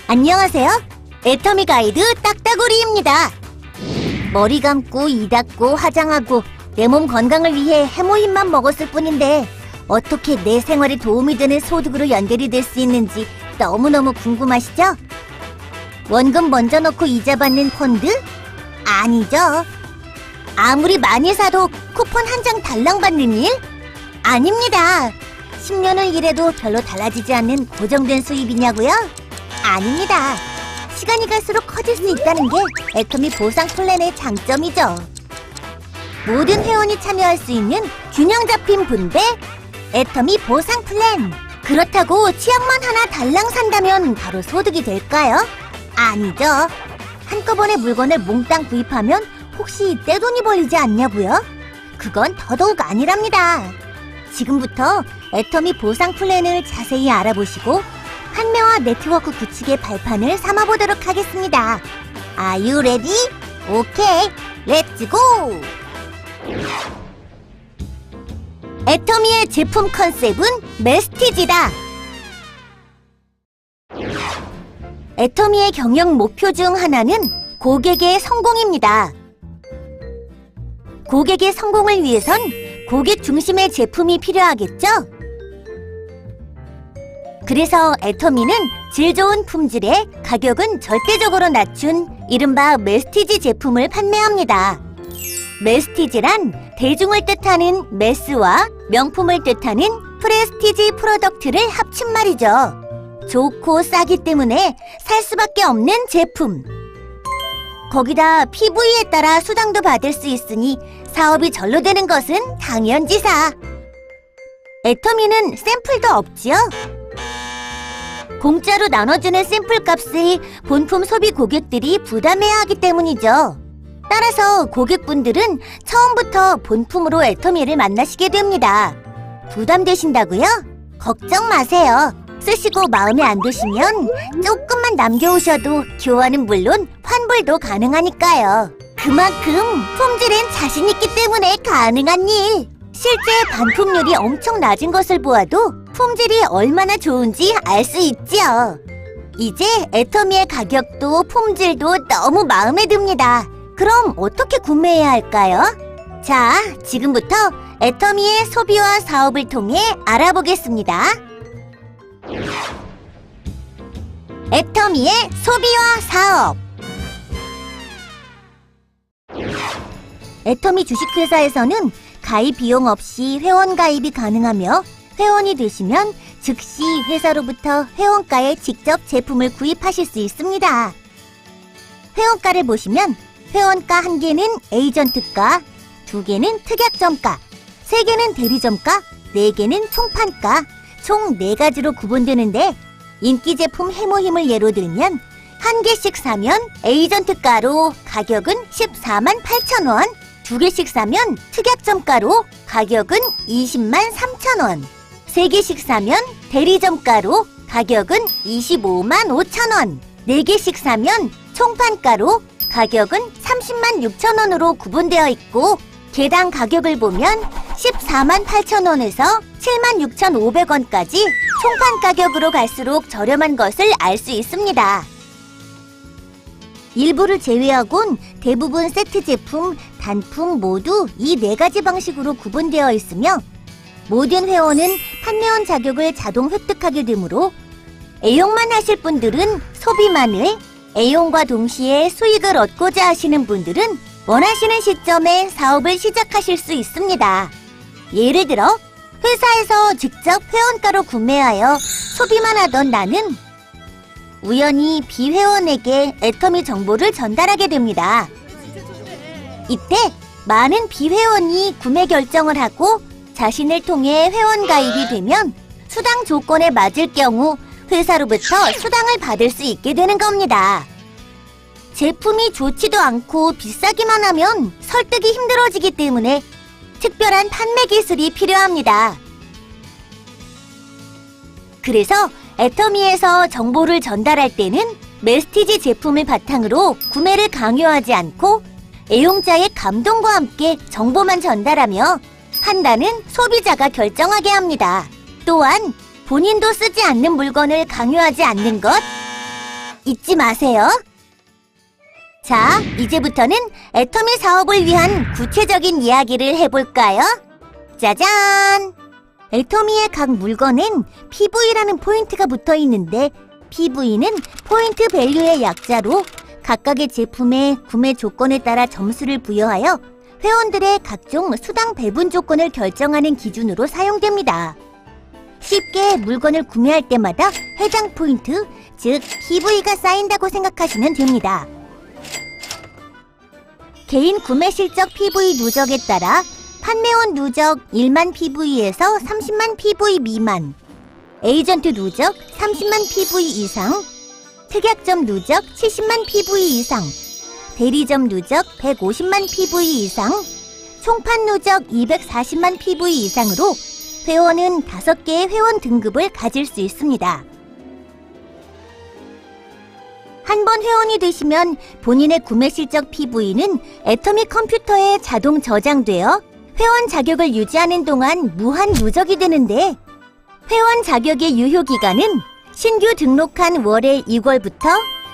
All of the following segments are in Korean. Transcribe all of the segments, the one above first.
안녕하세요. 애터미 가이드 딱따구리입니다. 머리 감고 이 닦고 화장하고 내 몸 건강을 위해 해모힘만 먹었을 뿐인데 어떻게 내 생활에 도움이 되는 소득으로 연결이 될 수 있는지 너무너무 궁금하시죠? 원금 먼저 넣고 이자 받는 펀드? 아니죠. 아무리 많이 사도 쿠폰 한 장 달랑 받는 일? 아닙니다. 10년을 일해도 별로 달라지지 않는 고정된 수입이냐고요? 아닙니다. 시간이 갈수록 커질 수 있다는 게 애터미 보상 플랜의 장점이죠. 모든 회원이 참여할 수 있는 균형 잡힌 분배 애터미 보상 플랜. 그렇다고 치약만 하나 달랑 산다면 바로 소득이 될까요? 아니죠. 한꺼번에 물건을 몽땅 구입하면 혹시 떼돈이 벌리지 않냐고요? 그건 더더욱 아니랍니다. 지금부터 애터미 보상 플랜을 자세히 알아보시고 판매와 네트워크 구축의 발판을 삼아보도록 하겠습니다. Are you ready? 오케이, 렛츠 고! 애터미의 제품 컨셉은 메스티지다. 애터미의 경영 목표 중 하나는 고객의 성공입니다. 고객의 성공을 위해선 고객 중심의 제품이 필요하겠죠? 그래서 애터미는 질 좋은 품질에 가격은 절대적으로 낮춘 이른바 메스티지 제품을 판매합니다. 메스티지란 대중을 뜻하는 메스와 명품을 뜻하는 프레스티지 프로덕트를 합친 말이죠. 좋고 싸기 때문에 살 수밖에 없는 제품. 거기다 PV에 따라 수당도 받을 수 있으니 사업이 절로 되는 것은 당연지사. 애터미는 샘플도 없지요? 공짜로 나눠주는 샘플 값을 본품 소비 고객들이 부담해야 하기 때문이죠. 따라서 고객분들은 처음부터 본품으로 애터미를 만나시게 됩니다. 부담되신다고요? 걱정 마세요. 쓰시고 마음에 안 드시면 조금만 남겨오셔도 교환은 물론 환불도 가능하니까요. 그만큼 품질엔 자신 있기 때문에 가능한 일. 실제 반품률이 엄청 낮은 것을 보아도 품질이 얼마나 좋은지 알 수 있지요. 이제 애터미의 가격도 품질도 너무 마음에 듭니다. 그럼 어떻게 구매해야 할까요? 자, 지금부터 애터미의 소비와 사업을 통해 알아보겠습니다. 애터미의 소비와 사업. 애터미 주식회사에서는 가입 비용 없이 회원 가입이 가능하며 회원이 되시면 즉시 회사로부터 회원가에 직접 제품을 구입하실 수 있습니다. 회원가를 보시면 회원가 1개는 에이전트가, 2개는 특약점가, 3개는 대리점가, 4개는 총판가, 총 4가지로 구분되는데 인기 제품 해모힘을 예로 들면 1개씩 사면 에이전트가로 가격은 14만 8천 원, 2개씩 사면 특약점가로 가격은 20만 3천 원, 3개씩 사면 대리점가로 가격은 25만 5천 원, 4개씩 사면 총판가로 가격은 30만 6천 원으로 구분되어 있고 개당 가격을 보면 14만 8천 원에서 7만 6,500원까지 총판 가격으로 갈수록 저렴한 것을 알 수 있습니다. 일부를 제외하곤 대부분 세트 제품, 단품 모두 이 4가지 방식으로 구분되어 있으며 모든 회원은 판매원 자격을 자동 획득하게 되므로 애용만 하실 분들은 소비만을, 애용과 동시에 수익을 얻고자 하시는 분들은 원하시는 시점에 사업을 시작하실 수 있습니다. 예를 들어 회사에서 직접 회원가로 구매하여 소비만 하던 나는 우연히 비회원에게 애터미 정보를 전달하게 됩니다. 이때 많은 비회원이 구매 결정을 하고 자신을 통해 회원 가입이 되면 수당 조건에 맞을 경우 회사로부터 수당을 받을 수 있게 되는 겁니다. 제품이 좋지도 않고 비싸기만 하면 설득이 힘들어지기 때문에 특별한 판매 기술이 필요합니다. 그래서 애터미에서 정보를 전달할 때는 메스티지 제품을 바탕으로 구매를 강요하지 않고 애용자의 감동과 함께 정보만 전달하며 판단은 소비자가 결정하게 합니다. 또한 본인도 쓰지 않는 물건을 강요하지 않는 것, 잊지 마세요. 자, 이제부터는 애터미 사업을 위한 구체적인 이야기를 해볼까요? 짜잔! 애터미의 각 물건엔 PV라는 포인트가 붙어 있는데 PV는 포인트 밸류의 약자로 각각의 제품의 구매 조건에 따라 점수를 부여하여 회원들의 각종 수당 배분 조건을 결정하는 기준으로 사용됩니다. 쉽게 물건을 구매할 때마다 해당 포인트, 즉 PV가 쌓인다고 생각하시면 됩니다. 개인 구매 실적 PV 누적에 따라 판매원 누적 1만 PV에서 30만 PV 미만, 에이전트 누적 30만 PV 이상, 특약점 누적 70만 PV 이상, 대리점 누적 150만 PV 이상, 총판 누적 240만 PV 이상으로 회원은 5개의 회원 등급을 가질 수 있습니다. 한 번 회원이 되시면 본인의 구매 실적 PV는 애터미 컴퓨터에 자동 저장되어 회원 자격을 유지하는 동안 무한 누적이 되는데 회원 자격의 유효 기간은 신규 등록한 월의 2월부터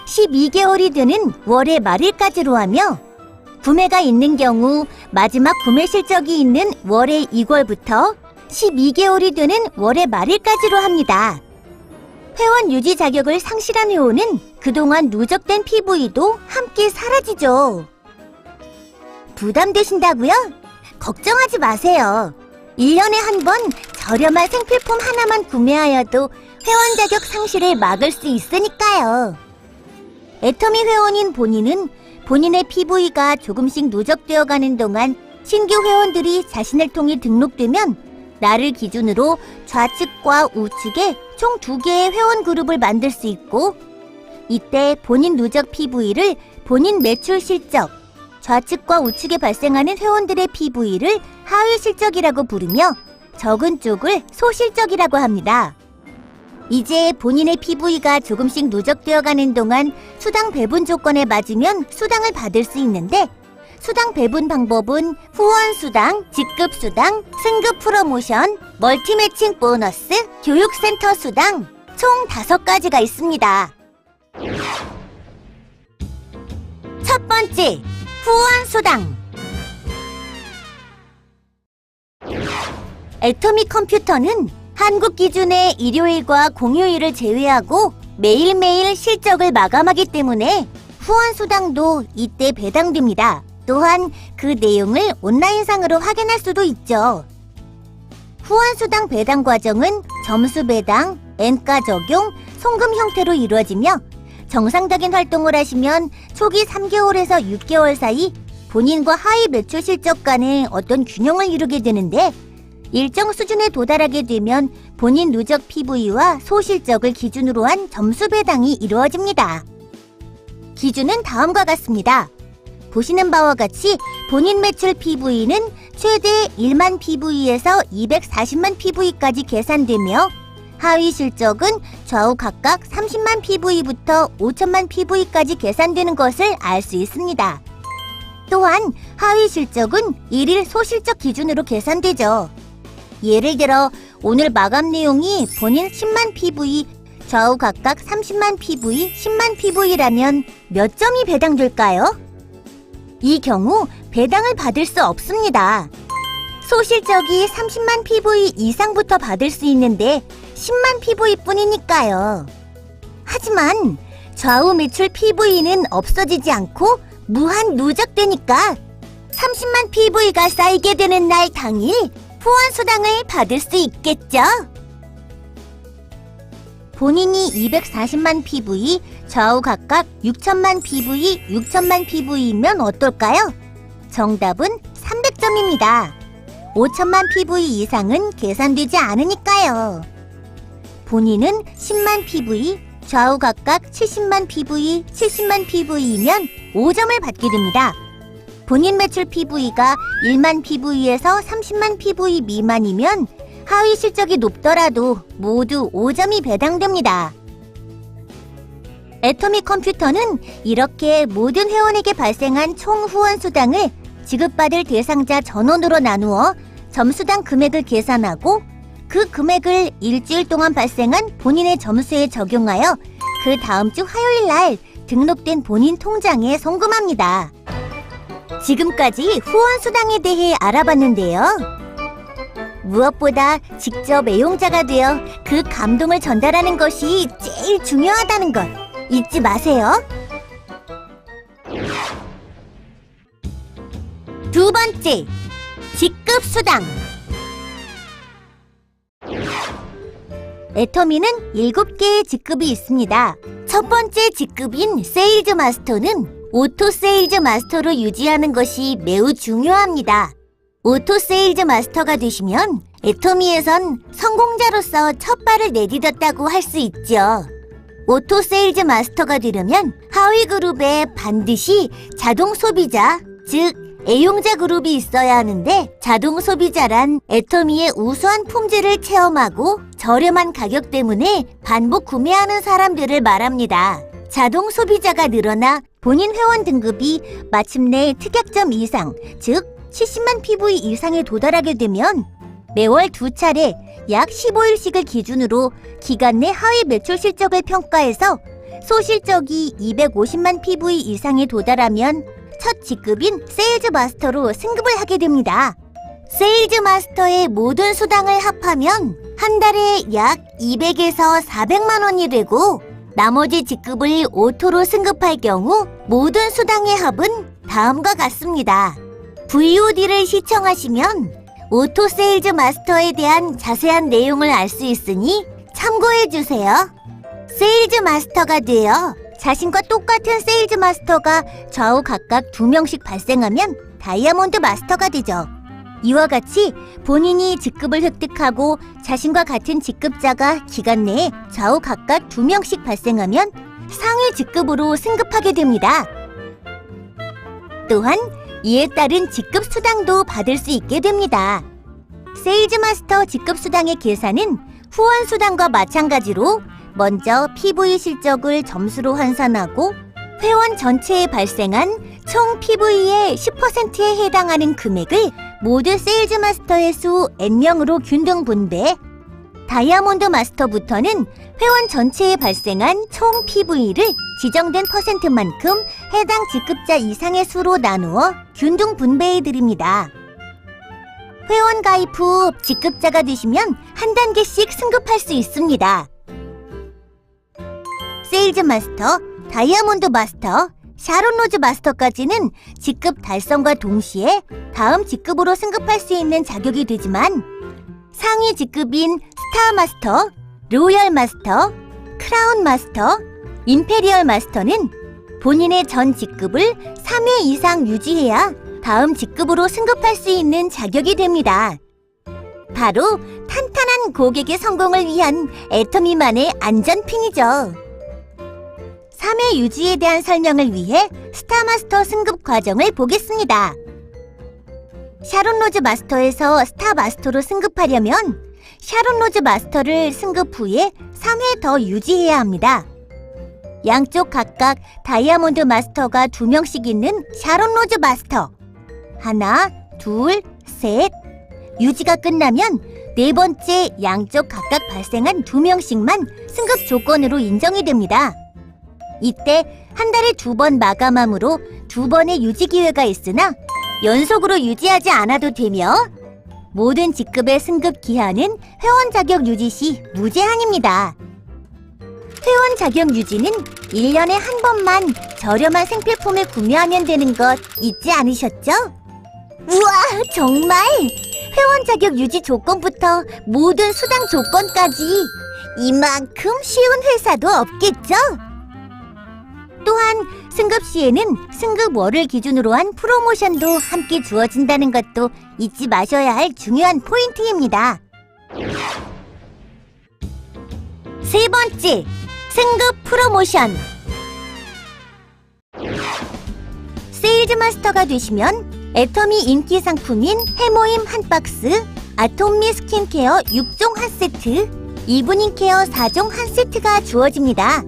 12개월이 되는 월의 말일까지로 하며 구매가 있는 경우 마지막 구매 실적이 있는 월의 2월부터 12개월이 되는 월의 말일까지로 합니다. 회원 유지 자격을 상실한 회원은 그동안 누적된 PV도 함께 사라지죠. 부담되신다고요? 걱정하지 마세요. 1년에 한 번 저렴한 생필품 하나만 구매하여도 회원 자격 상실을 막을 수 있으니까요. 애터미 회원인 본인은 본인의 PV가 조금씩 누적되어 가는 동안 신규 회원들이 자신을 통해 등록되면 나를 기준으로 좌측과 우측에 총 2개의 회원 그룹을 만들 수 있고 이때 본인 누적 PV를 본인 매출 실적, 좌측과 우측에 발생하는 회원들의 PV를 하위 실적이라고 부르며 적은 쪽을 소실적이라고 합니다. 이제 본인의 PV가 조금씩 누적되어 가는 동안 수당 배분 조건에 맞으면 수당을 받을 수 있는데 수당 배분 방법은 후원 수당, 직급 수당, 승급 프로모션, 멀티 매칭 보너스, 교육센터 수당 총 5가지가 있습니다. 첫 번째, 후원 수당. 애터미 컴퓨터는 한국 기준의 일요일과 공휴일을 제외하고 매일매일 실적을 마감하기 때문에 후원 수당도 이때 배당됩니다. 또한 그 내용을 온라인상으로 확인할 수도 있죠. 후원 수당 배당 과정은 점수 배당, N가 적용, 송금 형태로 이루어지며 정상적인 활동을 하시면 초기 3개월에서 6개월 사이 본인과 하위 매출 실적 간의 어떤 균형을 이루게 되는데 일정 수준에 도달하게 되면 본인 누적 PV와 소실적을 기준으로 한 점수 배당이 이루어집니다. 기준은 다음과 같습니다. 보시는 바와 같이 본인 매출 PV는 최대 1만 PV에서 240만 PV까지 계산되며 하위 실적은 좌우 각각 30만 PV부터 5천만 PV까지 계산되는 것을 알 수 있습니다. 또한 하위 실적은 1일 소실적 기준으로 계산되죠. 예를 들어 오늘 마감 내용이 본인 10만 PV, 좌우 각각 30만 PV, 10만 PV라면 몇 점이 배당될까요? 이 경우 배당을 받을 수 없습니다. 소실적이 30만 PV 이상부터 받을 수 있는데 10만 PV 뿐이니까요. 하지만 좌우 매출 PV는 없어지지 않고 무한 누적되니까 30만 PV가 쌓이게 되는 날 당일 후원 수당을 받을 수 있겠죠? 본인이 240만 PV, 좌우 각각 6천만 PV, 6천만 PV이면 어떨까요? 정답은 300점입니다. 5천만 PV 이상은 계산되지 않으니까요. 본인은 10만 PV, 좌우 각각 70만 PV, 70만 PV이면 5점을 받게 됩니다. 본인 매출 PV가 1만 PV에서 30만 PV 미만이면 하위 실적이 높더라도 모두 5점이 배당됩니다. 애터미 컴퓨터는 이렇게 모든 회원에게 발생한 총 후원 수당을 지급받을 대상자 전원으로 나누어 점수당 금액을 계산하고 그 금액을 일주일 동안 발생한 본인의 점수에 적용하여 그 다음 주 화요일 날 등록된 본인 통장에 송금합니다. 지금까지 후원 수당에 대해 알아봤는데요. 무엇보다 직접 애용자가 되어 그 감동을 전달하는 것이 제일 중요하다는 것 잊지 마세요. 두 번째, 직급 수당. 애터미는 7개의 직급이 있습니다. 첫 번째 직급인 세일즈 마스터는 오토 세일즈 마스터로 유지하는 것이 매우 중요합니다. 오토 세일즈 마스터가 되시면 애터미에선 성공자로서 첫 발을 내디뎠다고 할 수 있죠. 오토 세일즈 마스터가 되려면 하위 그룹에 반드시 자동 소비자, 즉 애용자 그룹이 있어야 하는데, 자동 소비자란 애터미의 우수한 품질을 체험하고 저렴한 가격 때문에 반복 구매하는 사람들을 말합니다. 자동 소비자가 늘어나 본인 회원 등급이 마침내 특약점 이상, 즉 70만 PV 이상에 도달하게 되면 매월 2차례 약 15일씩을 기준으로 기간 내 하위 매출 실적을 평가해서 소실적이 250만 PV 이상에 도달하면 첫 직급인 세일즈 마스터로 승급을 하게 됩니다. 세일즈 마스터의 모든 수당을 합하면 한 달에 약 200에서 400만 원이 되고, 나머지 직급을 오토로 승급할 경우 모든 수당의 합은 다음과 같습니다. VOD를 시청하시면 오토 세일즈 마스터에 대한 자세한 내용을 알 수 있으니 참고해주세요. 세일즈 마스터가 되어 자신과 똑같은 세일즈 마스터가 좌우 각각 2명씩 발생하면 다이아몬드 마스터가 되죠. 이와 같이 본인이 직급을 획득하고 자신과 같은 직급자가 기간 내에 좌우 각각 2명씩 발생하면 상위 직급으로 승급하게 됩니다. 또한 이에 따른 직급 수당도 받을 수 있게 됩니다. 세일즈 마스터 직급 수당의 계산은 후원 수당과 마찬가지로 먼저 PV 실적을 점수로 환산하고 회원 전체에 발생한 총 PV의 10%에 해당하는 금액을 모두 세일즈 마스터의 수 N명으로 균등 분배, 다이아몬드 마스터부터는 회원 전체에 발생한 총 PV를 지정된 퍼센트만큼 해당 직급자 이상의 수로 나누어 균등 분배해드립니다. 회원 가입 후 직급자가 되시면 한 단계씩 승급할 수 있습니다. 세일즈 마스터, 다이아몬드 마스터, 샤론 로즈 마스터까지는 직급 달성과 동시에 다음 직급으로 승급할 수 있는 자격이 되지만, 상위 직급인 스타 마스터, 로열 마스터, 크라운 마스터, 임페리얼 마스터는 본인의 전 직급을 3회 이상 유지해야 다음 직급으로 승급할 수 있는 자격이 됩니다. 바로 탄탄한 고객의 성공을 위한 애터미만의 안전핀이죠. 3회 유지에 대한 설명을 위해 스타마스터 승급 과정을 보겠습니다. 샤론 로즈 마스터에서 스타 마스터로 승급하려면 샤론 로즈 마스터를 승급 후에 3회 더 유지해야 합니다. 양쪽 각각 다이아몬드 마스터가 2명씩 있는 샤론 로즈 마스터. 하나, 둘, 셋. 유지가 끝나면 네 번째 양쪽 각각 발생한 2명씩만 승급 조건으로 인정이 됩니다. 이때 한 달에 2번 마감함으로 2번의 유지 기회가 있으나 연속으로 유지하지 않아도 되며, 모든 직급의 승급 기한은 회원 자격 유지 시 무제한입니다. 회원 자격 유지는 1년에 한 번만 저렴한 생필품을 구매하면 되는 것 잊지 않으셨죠? 우와, 정말! 회원 자격 유지 조건부터 모든 수당 조건까지 이만큼 쉬운 회사도 없겠죠? 또한 승급 시에는 승급월을 기준으로 한 프로모션도 함께 주어진다는 것도 잊지 마셔야 할 중요한 포인트입니다. 세 번째, 승급 프로모션. 세일즈 마스터가 되시면 애터미 인기 상품인 해모임 한 박스, 아톰미 스킨케어 6종 한 세트, 이브닝 케어 4종 한 세트가 주어집니다.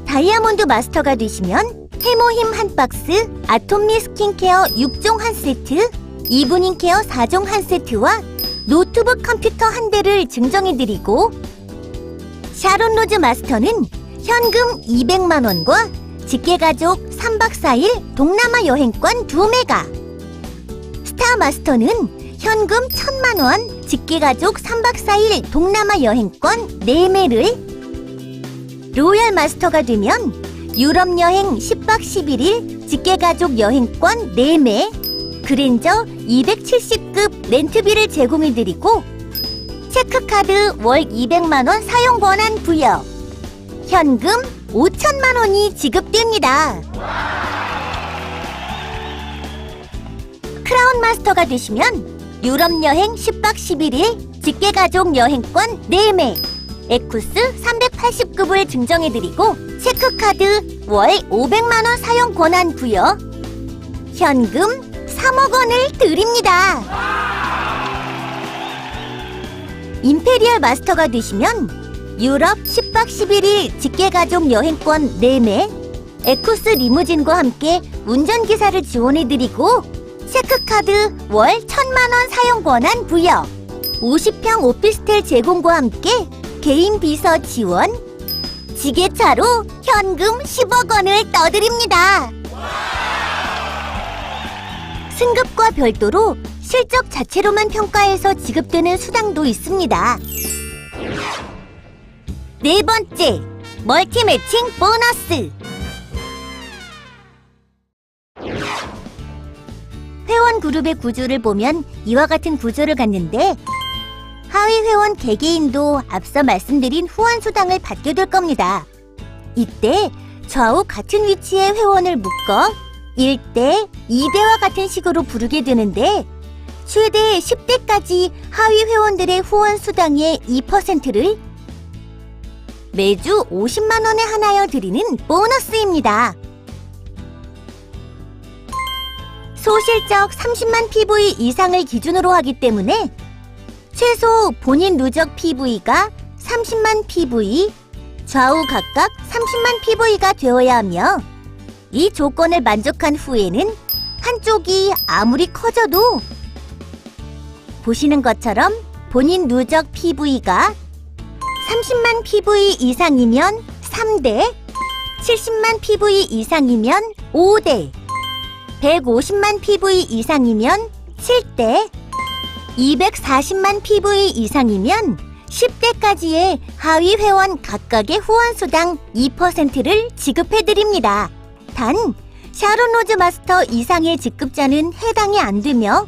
다이아몬드 마스터가 되시면 해모힘 한 박스, 아톰미 스킨케어 6종 한 세트, 이브닝 케어 4종 한 세트와 노트북 컴퓨터 한 대를 증정해드리고, 샤론 로즈 마스터는 현금 200만 원과 직계가족 3박 4일 동남아 여행권 2매가, 스타 마스터는 현금 1000만 원, 직계가족 3박 4일 동남아 여행권 4매를, 로얄 마스터가 되면 유럽 여행 10박 11일 직계가족 여행권 4매, 그랜저 270급 렌트비를 제공해드리고 체크카드 월 200만원 사용 권한 부여, 현금 5천만 원이 지급됩니다. 크라운 마스터가 되시면 유럽 여행 10박 11일 직계가족 여행권 4매, 에쿠스 380급을 증정해드리고 체크카드 월 500만원 사용 권한 부여, 현금 3억 원을 드립니다. 임페리얼 마스터가 되시면 유럽 10박 11일 직계가족 여행권 4매, 에쿠스 리무진과 함께 운전기사를 지원해드리고 체크카드 월 1000만원 사용 권한 부여, 50평 오피스텔 제공과 함께 개인 비서 지원, 지게차로 현금 10억 원을 떠드립니다. 승급과 별도로 실적 자체로만 평가해서 지급되는 수당도 있습니다. 네 번째, 멀티 매칭 보너스. 회원 그룹의 구조를 보면 이와 같은 구조를 갖는데, 하위 회원 개개인도 앞서 말씀드린 후원 수당을 받게 될 겁니다. 이때 좌우 같은 위치의 회원을 묶어 1대, 2대와 같은 식으로 부르게 되는데, 최대 10대까지 하위 회원들의 후원 수당의 2%를 매주 50만 원에 한하여 드리는 보너스입니다. 소실적 30만 PV 이상을 기준으로 하기 때문에 최소 본인 누적 PV가 30만 PV, 좌우 각각 30만 PV가 되어야 하며, 이 조건을 만족한 후에는 한쪽이 아무리 커져도 보시는 것처럼 본인 누적 PV가 30만 PV 이상이면 3대, 70만 PV 이상이면 5대, 150만 PV 이상이면 7대, 240만 PV 이상이면 10대까지의 하위 회원 각각의 후원수당 2%를 지급해드립니다. 단, 샤론 로즈 마스터 이상의 직급자는 해당이 안 되며,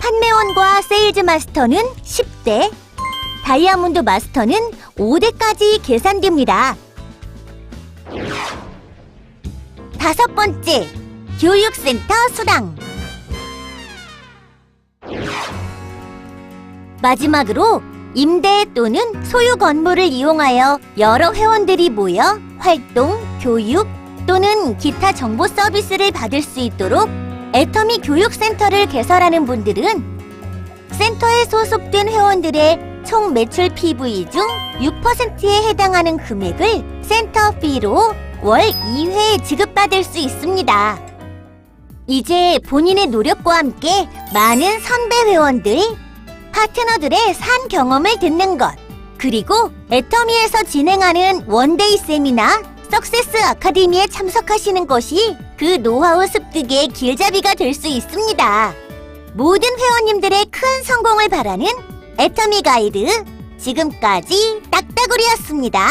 판매원과 세일즈 마스터는 10대, 다이아몬드 마스터는 5대까지 계산됩니다. 다섯 번째, 교육센터 수당. 마지막으로 임대 또는 소유 건물을 이용하여 여러 회원들이 모여 활동, 교육 또는 기타 정보 서비스를 받을 수 있도록 애터미 교육센터를 개설하는 분들은 센터에 소속된 회원들의 총 매출 PV 중 6%에 해당하는 금액을 센터 피로 월 2회 지급받을 수 있습니다. 이제 본인의 노력과 함께 많은 선배 회원들, 파트너들의 산 경험을 듣는 것, 그리고 애터미에서 진행하는 원데이 세미나 석세스 아카데미에 참석하시는 것이 그 노하우 습득의 길잡이가 될 수 있습니다. 모든 회원님들의 큰 성공을 바라는 애터미 가이드, 지금까지 딱따구리였습니다.